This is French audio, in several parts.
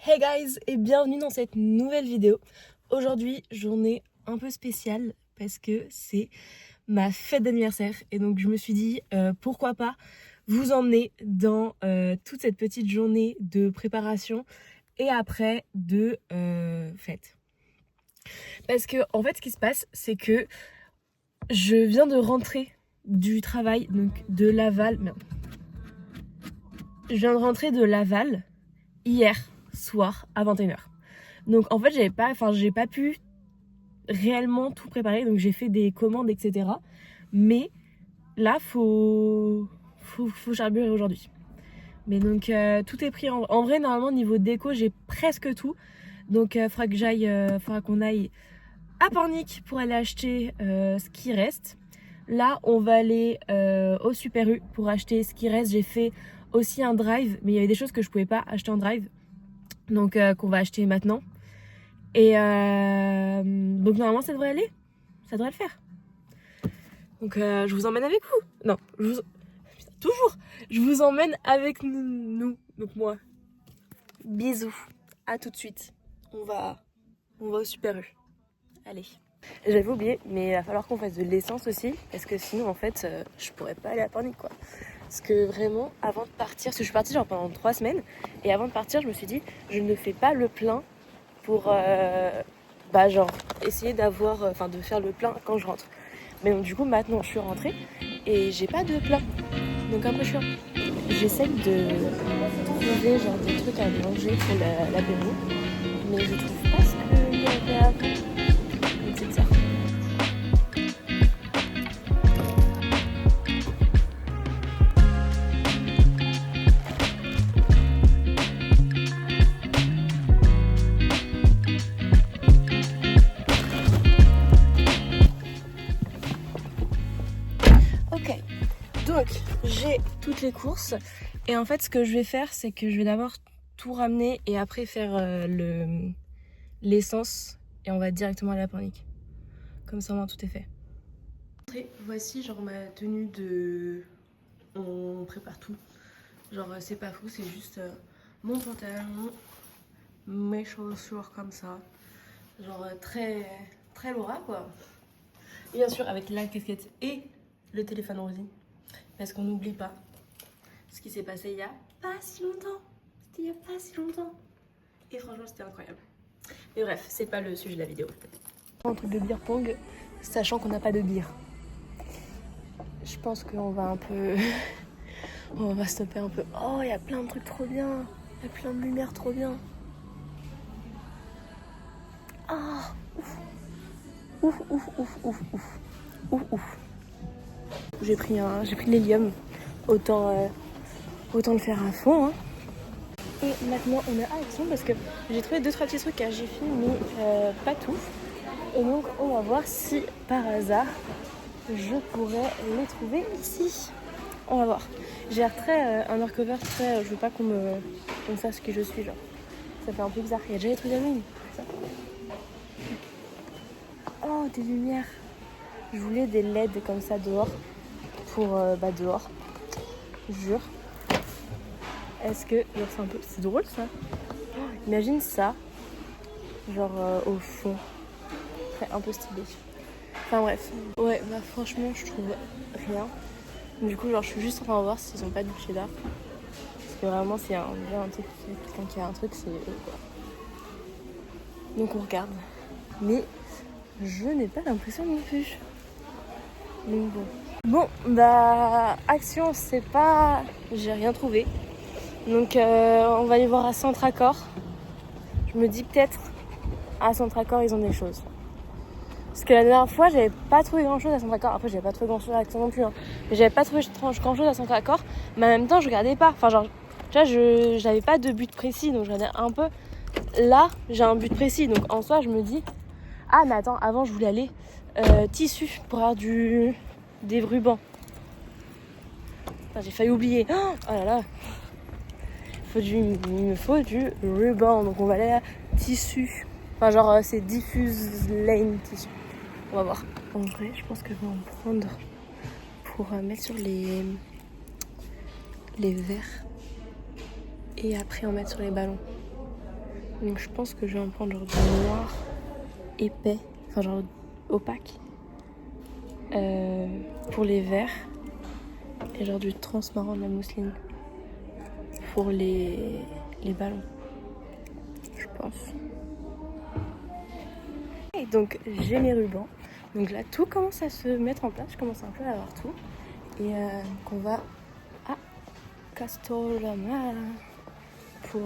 Hey guys et bienvenue dans cette nouvelle vidéo. Aujourd'hui, journée un peu spéciale parce que c'est ma fête d'anniversaire et donc je me suis dit pourquoi pas vous emmener dans toute cette petite journée de préparation et après de fête. Parce que en fait ce qui se passe c'est que je viens de rentrer du travail, donc de Laval. Merde. Je viens de rentrer de Laval hier soir à 21h. Donc en fait j'ai pas pu réellement tout préparer, donc j'ai fait des commandes etc. Mais là faut charburer aujourd'hui. Mais donc tout est pris en vrai. Normalement niveau déco j'ai presque tout. Donc faudra qu'on aille à Pornic pour aller acheter ce qui reste. Là on va aller au Super U pour acheter ce qui reste. J'ai fait aussi un drive, mais il y avait des choses que je pouvais pas acheter en drive, donc qu'on va acheter maintenant. Et donc normalement ça devrait aller, ça devrait le faire. Donc je vous emmène avec vous. Non, je vous emmène avec nous. Donc moi, bisous, à tout de suite. On va au Super U. Allez. J'avais oublié, mais il va falloir qu'on fasse de l'essence aussi, parce que sinon en fait je pourrais pas aller à Pornic quoi. Parce que vraiment avant de partir, parce que je suis partie genre pendant 3 semaines, et avant de partir je me suis dit je ne fais pas le plein pour genre essayer de faire le plein quand je rentre. Mais donc du coup maintenant je suis rentrée et j'ai pas de plein, donc un peu chiant. J'essaie de trouver genre des trucs à manger pour l'apéro, mais je trouve pas ce qu'il y avait avant. Donc c'est ça. Ok, donc j'ai toutes les courses et en fait ce que je vais faire c'est que je vais d'abord tout ramener et après faire l'essence et on va directement aller à Pornic. Comme ça moi tout est fait. Voici genre ma tenue de... On prépare tout. Genre c'est pas fou, c'est juste mon pantalon, mes chaussures comme ça. Genre très Laura quoi. Bien sûr avec la casquette et le téléphone rosé. Parce qu'on n'oublie pas ce qui s'est passé il y a pas si longtemps. C'était il y a pas si longtemps. Et franchement c'était incroyable. Mais bref, c'est pas le sujet de la vidéo. Un truc de beer pong, sachant qu'on n'a pas de bière. Je pense qu'on va un peu... on va stopper un peu. Oh, il y a plein de trucs trop bien. Il y a plein de lumière trop bien. Ah, ouf. Ouf, ouf, ouf, ouf, ouf. Ouf, ouf. J'ai pris l'hélium. Autant le faire à fond. Hein. Et maintenant, on est à Action parce que j'ai trouvé 2-3 petits trucs à Jiffy, mais pas tout. Et donc, on va voir si par hasard, je pourrais les trouver ici. On va voir. J'ai l'air très undercover, très... je veux pas qu'on sache qui je suis, genre. Ça fait un peu bizarre. Il y a déjà des trucs d'Halloween. Oh, des lumières. Je voulais des LED comme ça dehors. Pour dehors. Je jure. Est-ce que... genre, c'est un peu... C'est drôle ça. Oh, imagine ça. Genre au fond. C'est un peu stylé. Enfin bref. Ouais, bah franchement, je trouve rien. Du coup, genre, je suis juste en train de voir s'ils ont pas du cheddar. Parce que vraiment, s'il y a un truc, quelqu'un qui a un truc, c'est eux, quoi. Donc, on regarde. Mais je n'ai pas l'impression non plus. Donc, bon. Bon, bah, Action, c'est pas... J'ai rien trouvé. Donc, on va aller voir à Centracor. Je me dis peut-être, à Centracor, ils ont des choses. Parce que la dernière fois, j'avais pas trouvé grand chose à Centracor. Après, j'avais pas trouvé grand chose à Action non plus. Hein. Mais j'avais pas trouvé grand chose à Centracor. Mais en même temps, je regardais pas. Enfin, genre, tu vois, j'avais pas de but précis. Donc, je regardais un peu. Là, j'ai un but précis. Donc, en soi, je me dis, ah, mais attends, avant, je voulais aller tissu pour avoir des rubans. Enfin, j'ai failli oublier. Oh là là. Il me faut du ruban. Donc, on va aller à tissu. Enfin, genre, c'est Diffuse Lane tissu. On va voir. En vrai, je pense que je vais en prendre pour mettre sur les verres et après en mettre sur les ballons. Donc je pense que je vais en prendre genre du noir épais, enfin genre opaque. Pour les verts. Et genre du transparent de la mousseline. Pour les ballons. Je pense. Et donc j'ai mes rubans. Donc là tout commence à se mettre en place. Je commence un peu à avoir tout. Et donc on va à Castorama pour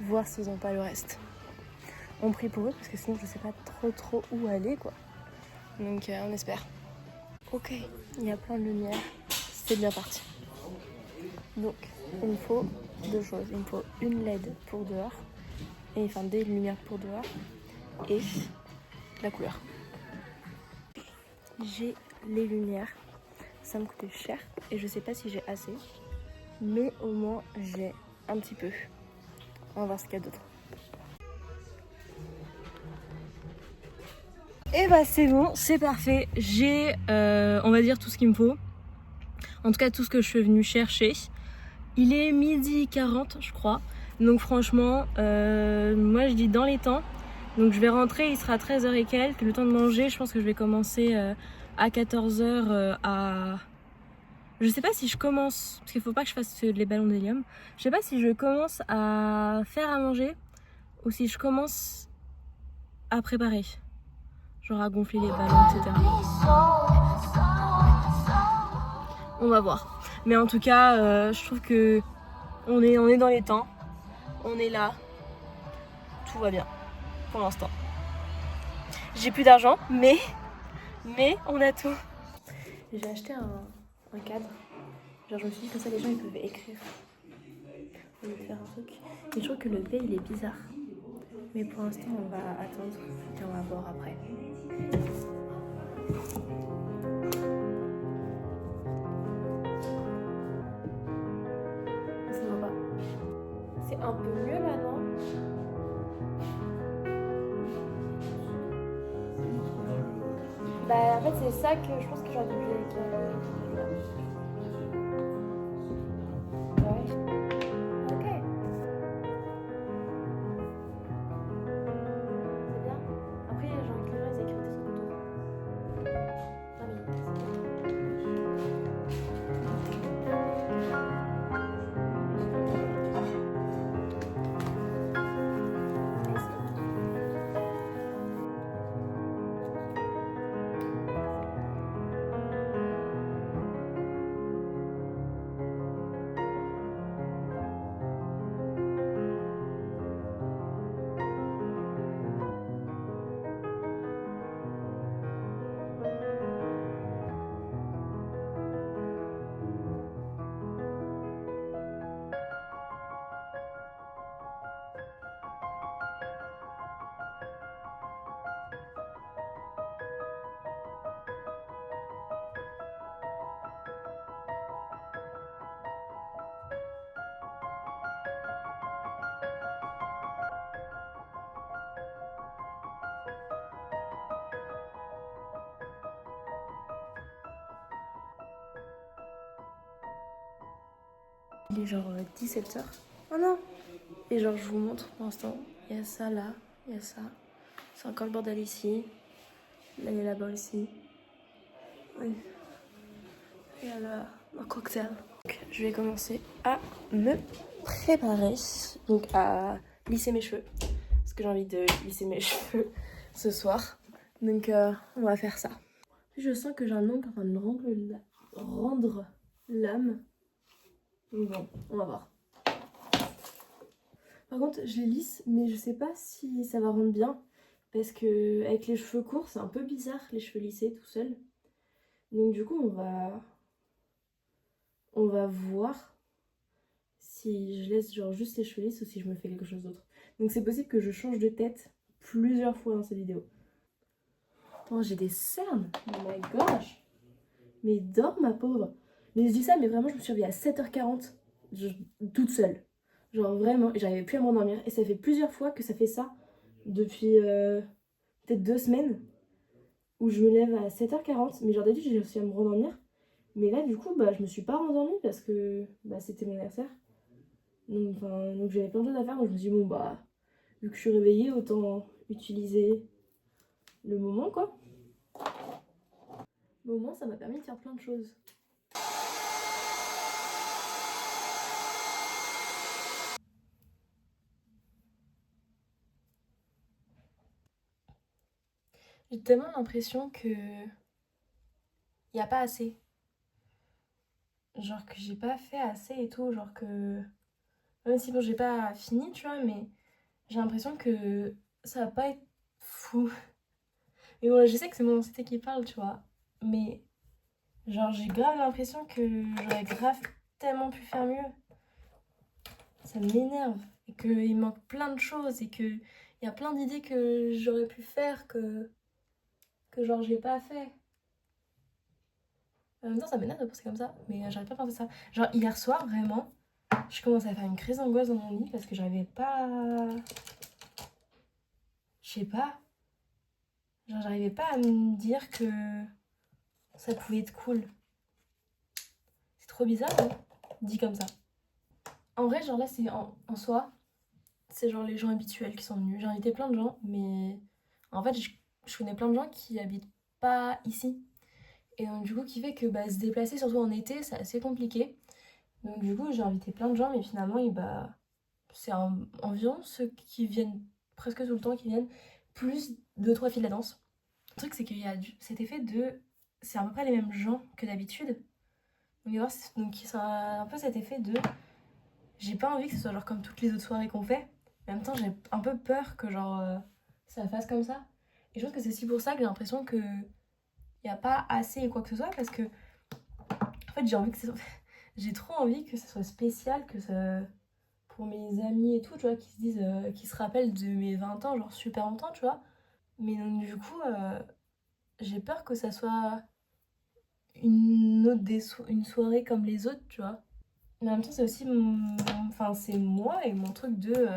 voir s'ils n'ont pas le reste. On prie pour eux parce que sinon je sais pas trop où aller quoi. Donc on espère. Ok, il y a plein de lumière. C'est bien parti. Donc il me faut deux choses. Il me faut une LED pour dehors. Et enfin des lumières pour dehors. Et la couleur. J'ai les lumières. Ça me coûtait cher. Et je sais pas si j'ai assez. Mais au moins j'ai un petit peu. On va voir ce qu'il y a d'autre. Et bah c'est bon, c'est parfait. J'ai on va dire tout ce qu'il me faut. En tout cas tout ce que je suis venue chercher. Il est 12h40 je crois. Donc franchement moi je dis dans les temps. Donc je vais rentrer, il sera 13h et quelques. Le temps de manger, je pense que je vais commencer à 14h à... Je sais pas si je commence, parce qu'il faut pas que je fasse les ballons d'hélium. Je sais pas si je commence à faire à manger ou si je commence à préparer. Genre à gonfler les ballons, etc. On va voir. Mais en tout cas, je trouve que on est dans les temps. On est là. Tout va bien pour l'instant. J'ai plus d'argent, mais on a tout. J'ai acheté un cadre. Genre je me suis dit que ça les gens ils peuvent écrire. On va faire un truc. Et je trouve que le thé il est bizarre. Mais pour l'instant on va attendre et on va voir après. Ça va pas. C'est un peu mieux là, non? Bah en fait c'est ça que je pense que j'aurais dû avec ouais. Ok. C'est bien. Après genre avec les gens ils écrivent des trucs autour. Ah il est genre 17h. Oh non. Et genre je vous montre pour l'instant. Il y a ça là, il y a ça. C'est encore le bordel ici. Là il y a là-bas aussi. Oui. Et là, un cocktail. Donc, je vais commencer à me préparer. Donc à lisser mes cheveux. Parce que j'ai envie de lisser mes cheveux ce soir. Donc on va faire ça. Je sens que j'ai un ongle en train de me rendre l'âme. Donc bon, on va voir. Par contre, je les lisse, mais je sais pas si ça va rendre bien. Parce que avec les cheveux courts, c'est un peu bizarre, les cheveux lissés tout seul. Donc du coup, on va voir si je laisse genre juste les cheveux lisses ou si je me fais quelque chose d'autre. Donc c'est possible que je change de tête plusieurs fois dans cette vidéo. Oh, j'ai des cernes. Oh my gosh. Mais dors ma pauvre. Mais je dis ça, mais vraiment, je me suis réveillée à 7h40, toute seule. Genre vraiment, j'arrivais plus à m'endormir. Et ça fait plusieurs fois que ça fait ça depuis peut-être 2 semaines. Où je me lève à 7h40. Mais genre d'habitude, j'ai réussi à me rendormir. Mais là, du coup, bah, je me suis pas rendormie parce que bah, c'était mon anniversaire. Donc j'avais plein de choses à faire, donc je me suis dit bon bah vu que je suis réveillée, autant utiliser le moment quoi. Le moment ça m'a permis de faire plein de choses. J'ai tellement l'impression que y a pas assez. Genre que j'ai pas fait assez et tout, genre que... Même si bon j'ai pas fini tu vois, mais j'ai l'impression que ça va pas être fou. Mais bon je sais que c'est mon anxiété qui parle tu vois, mais genre j'ai grave l'impression que j'aurais grave tellement pu faire mieux. Ça m'énerve et qu'il manque plein de choses et que y a plein d'idées que j'aurais pu faire que genre j'ai pas fait. En même temps ça m'énerve de penser comme ça, mais j'arrive pas à penser ça. Genre hier soir vraiment, je commençais à faire une crise d'angoisse dans mon lit parce que j'arrivais pas... Je sais pas. Genre j'arrivais pas à me dire que ça pouvait être cool. C'est trop bizarre, hein, dit comme ça. En vrai, genre là, c'est en soi, c'est genre les gens habituels qui sont venus. J'ai invité plein de gens, mais en fait, je connais plein de gens qui habitent pas ici. Et donc, du coup, qui fait que bah, se déplacer, surtout en été, c'est assez compliqué. Donc, du coup, j'ai invité plein de gens, mais finalement, c'est environ ceux qui viennent presque tout le temps, qui viennent, plus deux trois filles de la danse. Le truc, c'est qu'il y a cet effet de. C'est à peu près les mêmes gens que d'habitude. Donc, il y a un peu cet effet de. J'ai pas envie que ce soit genre comme toutes les autres soirées qu'on fait. Mais en même temps, j'ai un peu peur que genre ça fasse comme ça. Et je pense que c'est aussi pour ça que j'ai l'impression que y a pas assez quoi que ce soit parce que en fait, j'ai trop envie que ça soit spécial, que ça pour mes amis et tout, tu vois, qui se disent qui se rappellent de mes 20 ans genre super longtemps, tu vois. Mais donc du coup, j'ai peur que ça soit une soirée comme les autres, tu vois. Mais en même temps, c'est aussi enfin c'est moi et mon truc de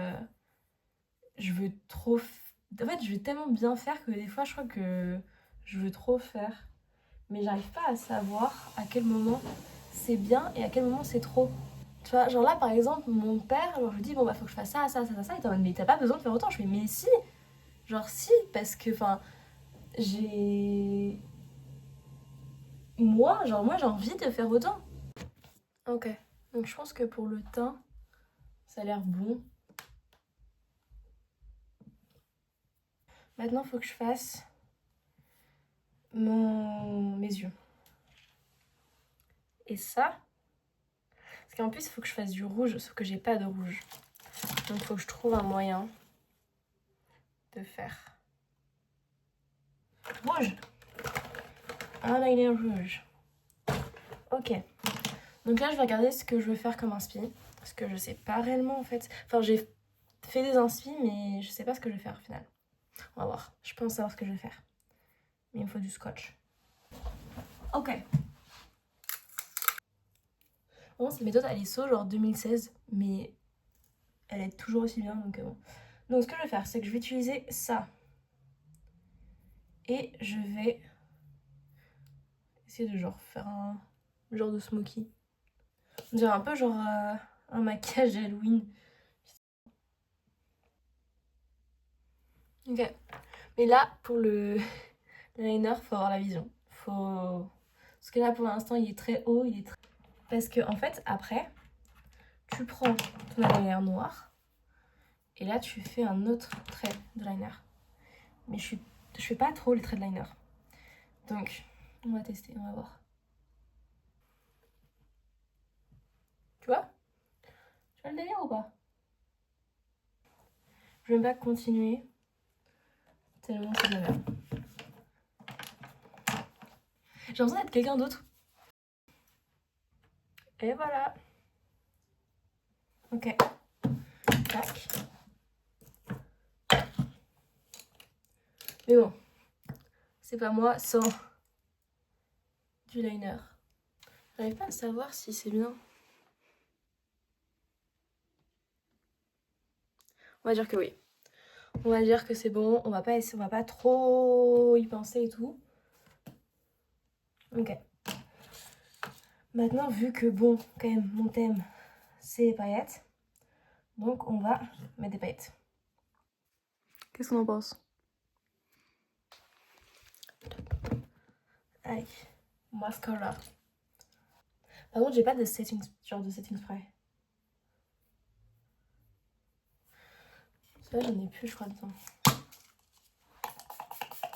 je veux trop. En fait, je veux tellement bien faire que des fois, je crois que je veux trop faire. Mais j'arrive pas à savoir à quel moment c'est bien et à quel moment c'est trop. Tu vois, genre là, par exemple, mon père, genre, je lui dis, bon, bah, faut que je fasse ça, ça, ça, ça, ça. Il est en mode, mais t'as pas besoin de faire autant. Je fais, mais si. Genre, si, parce que, enfin, j'ai. Moi, j'ai envie de faire autant. Ok. Donc, je pense que pour le teint, ça a l'air bon. Maintenant, faut que je fasse mes yeux. Et ça, parce qu'en plus, il faut que je fasse du rouge, sauf que j'ai pas de rouge. Donc, il faut que je trouve un moyen de faire rouge. Un eyeliner rouge. Ok. Donc là, je vais regarder ce que je veux faire comme inspi. Parce que je sais pas réellement, en fait. Enfin, j'ai fait des inspi, mais je sais pas ce que je vais faire, au final. On va voir. Je pense savoir ce que je vais faire. Mais il me faut du scotch. Ok. Bon, cette méthode, elle est so, genre 2016. Mais elle est toujours aussi bien, donc bon. Donc, ce que je vais faire, c'est que je vais utiliser ça. Et je vais essayer de genre faire un genre de smoky. On dirait un peu genre un maquillage Halloween. Ok. Mais là, pour le liner, faut avoir la vision. Faut... Parce que là, pour l'instant, il est très haut. Parce que, en fait, après, tu prends ton eyeliner noir. Et là, tu fais un autre trait de liner. Mais je fais pas trop les traits de liner. Donc, on va tester, on va voir. Tu vois? Tu vois le délire ou pas? Je vais même pas continuer. Tellement c'est de la merde. J'ai l'impression d'être quelqu'un d'autre. Et voilà. Ok. Tac. Mais bon. C'est pas moi sans du liner. J'arrive pas à savoir si c'est bien. On va dire que oui. On va dire que c'est bon. On va pas trop y penser et tout. Ok. Maintenant, vu que bon, quand même, mon thème, c'est les paillettes. Donc on va mettre des paillettes. Qu'est-ce qu'on en pense? Allez, mascara. Par contre, j'ai pas de setting, genre de setting spray. Ça, j'en ai plus, je crois, dedans.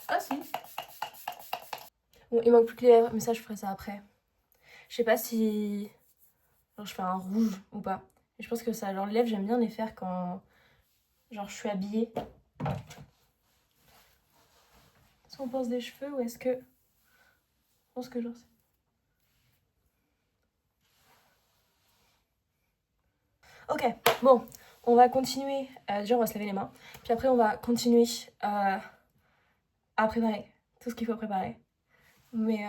Ah si. Bon, il manque plus que les lèvres, mais ça, je ferai ça après. Je sais pas si genre, je fais un rouge ou pas. Et je pense que ça, genre les lèvres, j'aime bien les faire quand genre je suis habillée. Est-ce qu'on pense des cheveux ou est-ce que... Je pense que genre... Ok, bon, on va continuer. Déjà, on va se laver les mains. Puis après, on va continuer à préparer tout ce qu'il faut préparer. Mais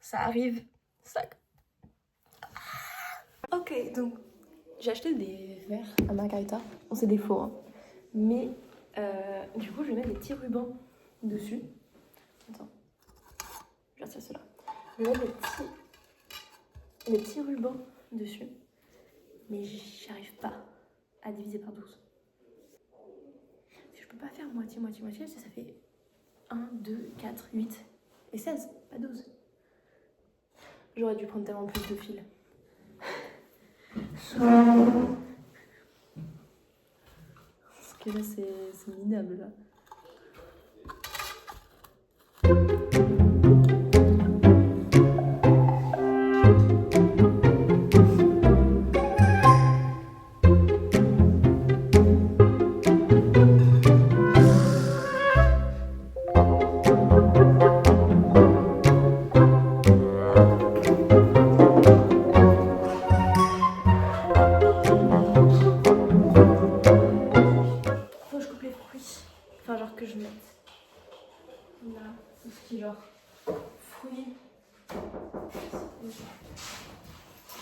ça arrive. Ça... Ok, donc j'ai acheté des verres à Margarita. On sait des faux, hein. Mais du coup, je vais mettre des petits rubans dessus. Attends, je vais retirer ceux-là. Je vais mettre des petits rubans dessus. Mais j'arrive pas à diviser par 12. Je peux pas faire moitié, moitié, moitié, ça fait 1, 2, 4, 8 et 16, pas 12. J'aurais dû prendre tellement plus de fil. Parce que là, c'est minable, là. Enfin, genre que je mette là, tout ce qui est genre fruits.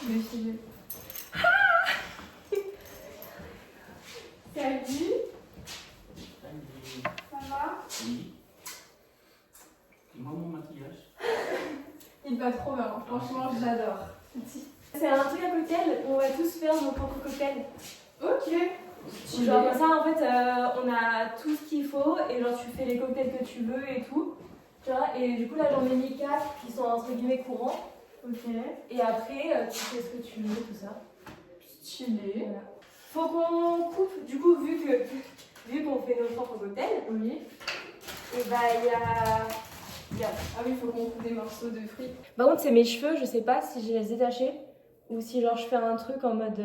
Le filet. Salut. Ça va? Oui. Dis-moi mon maquillage. Il va trop bien, franchement, j'adore. C'est un truc à cocktail, on va tous faire nos propres cocktails. Ok. Genre comme ça, en fait, on a tout ce qu'il faut et genre tu fais les cocktails que tu veux et tout. Tu vois, et du coup là j'en ai mis 4 qui sont entre guillemets courants. Ok. Et après, tu fais ce que tu veux, tout ça. Stylé. Voilà. Faut qu'on coupe, du coup, vu qu'on fait nos propres cocktails. Oui. Et bah il y a... Ah oui, il faut qu'on coupe des morceaux de fruits. Par contre, c'est mes cheveux, je sais pas si je les détacher ou si genre je fais un truc en mode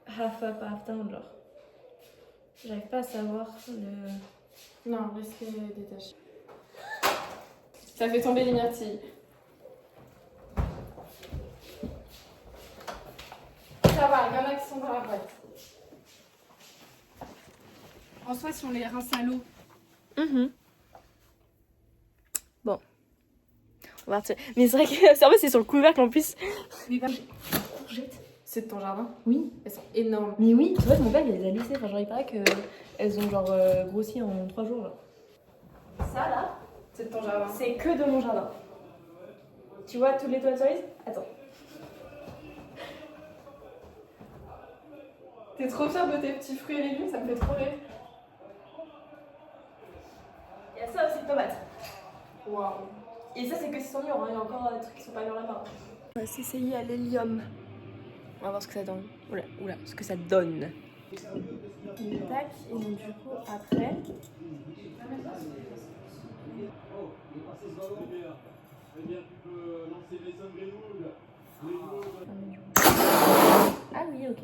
half up, half down, genre. J'arrive pas à savoir le... Non, laisse-les détacher. Ça fait tomber les myrtilles. Ça va, il y en a qui sont dans la boîte. En soi, si on les rince à l'eau. Bon. On va retirer. Mais c'est vrai que en fait, c'est sur le couvercle en plus. Mais pas... Courgettes. C'est de ton jardin? Oui. Elles sont énormes. Mais oui, c'est vrai que mon père il les a laissées. Enfin, genre, il paraît qu'elles ont genre grossi en 3 jours. Genre. Ça là, C'est de ton jardin. c'est que de mon jardin. Tu vois tous les tomates cerises? Attends. T'es trop fière de tes petits fruits et légumes, ça me fait trop rire. Il y a ça aussi de tomates. Waouh. Et ça, c'est que 600 mûrs, hein. Il y a encore des trucs qui sont pas mûrs là-bas. On va s'essayer à l'hélium. On va voir ce que ça donne. Oula, ce que ça donne. Tac, et donc du coup, après. Ah oui, ok.